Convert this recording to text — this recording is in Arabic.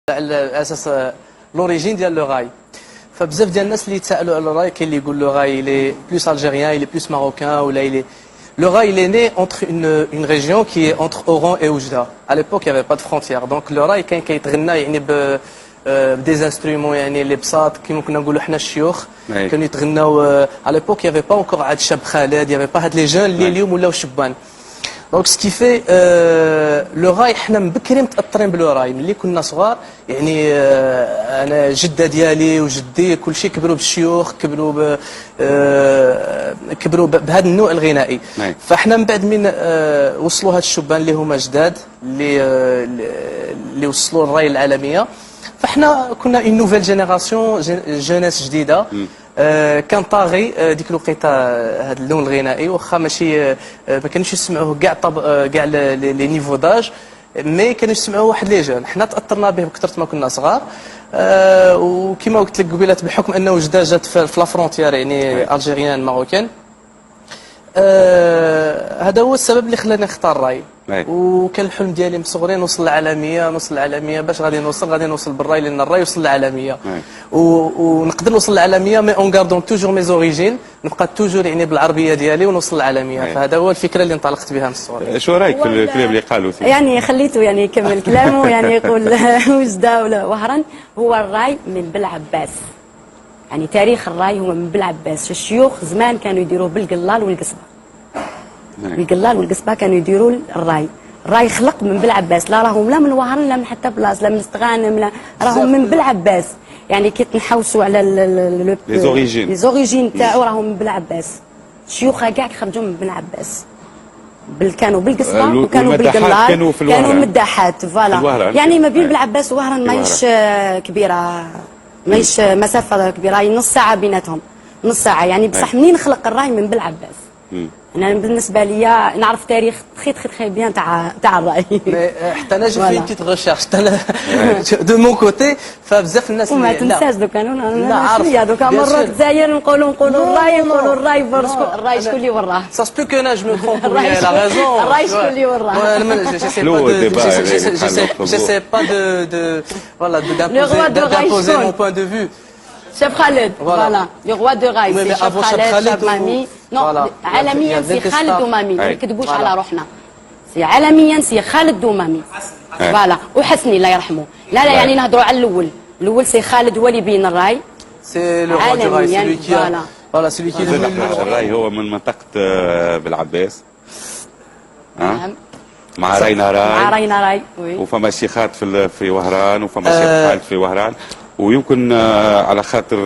على اساس لوريجين ديال لو غاي. فبزاف ديال الناس اللي يتسائلوا على الراي كاين اللي يقول لو غاي لي بلوس الجيريان لي بلوس ماروكان ولا لي le rail il est né entre une région qui est entre Oran et Oujda. À l'époque il n'y avait pas de frontière. Donc le rail كان كيتغنى يعني des instruments يعني les بساط كيما كنا نقولوا حنا الشيوخ كانوا يتغناو. À l'époque il n'y avait pas encore عاد شاب خالد, il n'y avait pas هاد لي جون اللي اليوم ولاو شبان. دونك سكي في لو راي حنا من بكري متاثرين بلو راي ملي كنا صغار يعني. انا جده ديالي وجدي كلشي كبروا بالشيوخ كبروا بهذا النوع الغنائي. فاحنا من بعد من وصلوا هاد الشبان اللي هما جداد اللي وصلوا الراي العالميه, فاحنا كنا اون نوفيل جينيراسيون جونيس جديده. كان طاغي ديك الوقيته هذا اللون الغنائي, واخا ماشي ما كانوش يسمعوه كاع لي نيفو داج, مي كانوا يسمعوه واحد لي جون. حنا تاثرنا به بكثرة ما كنا صغار. وكما قلت لك قبيله بحكم انه وجده جات في لا فرونتيير يعني الجيريان ماروكان, هذا هو السبب اللي خلاني نختار الراي. وكان الحلم ديالي من صغري نوصل للعالميه. باش غادي نوصل بالراي, لان الراي وصل للعالميه. ونقدر نوصل للعالميه مي اون غاردون توجور مي زوريجين, نبقى توجور يعني بالعربيه ديالي ونوصل للعالميه. فهذا هو الفكره اللي انطلقت بها من الصغر. شو رايك في الكلام اللي قالوا فيه؟ يعني خليته يعني يكمل كلامه. يعني يقول وجده ولا وهران هو الراي من بلعباس. يعني تاريخ الراي هو من بلعباس. الشيوخ زمان كانوا يديروه بالقلال والقصبه. القلال والقصبه كانوا يديروا الراي خلق من بلعباس. لا راهم لا من وهران لا من حتى بلاص لا من استغانم, لا راهم من بلعباس. يعني كي تنحوسوا على لي زوريجين تاعو راهم من بلعباس. الشيوخ كاع خرجوا من بلعباس. كانوا بالقصبه وكانوا بالقلال, كانوا مداحات. فوالا يعني ما بين بلعباس ووهران ماهيش كبيره, ماهيش مسافه كبيره, نص ساعه بيناتهم, نص ساعه يعني. بصح منين خلق الراي من بلعباس. انا بالنسبه ليا نعرف تاريخ تخي بيان تاع الراي. حتى انا جي في بيتيت ريشيرش انا دو مون كوتي. فبزاف الناس وما تنساش دوكا انا شويه دوكا مرات الجزائر نقولوا الراي الراي شكون اللي وراه. سا سبلو كو انا جو مو ترومب لا ريزون. الراي شكون اللي وراه. je sais pas d'imposer mon point de vue. شاب خالد فوالا لو روا دو راي سي شاب خالد شاب مامي. نو عالميا سي خالد ومامي, ما نكذبوش على روحنا. سي عالميا سي خالد ومامي فوالا, وحسني الله يرحمه. لا يعني نهضروا على الاول سي خالد هو اللي بين الراي. سي لو روا دو راي سي كي فوالا سي كي الراي هو من منطقه بالعباس. نعم مع رينا راي وفما شيخات في وهران, وفما شيخ خالد في وهران. ويمكن على خاطر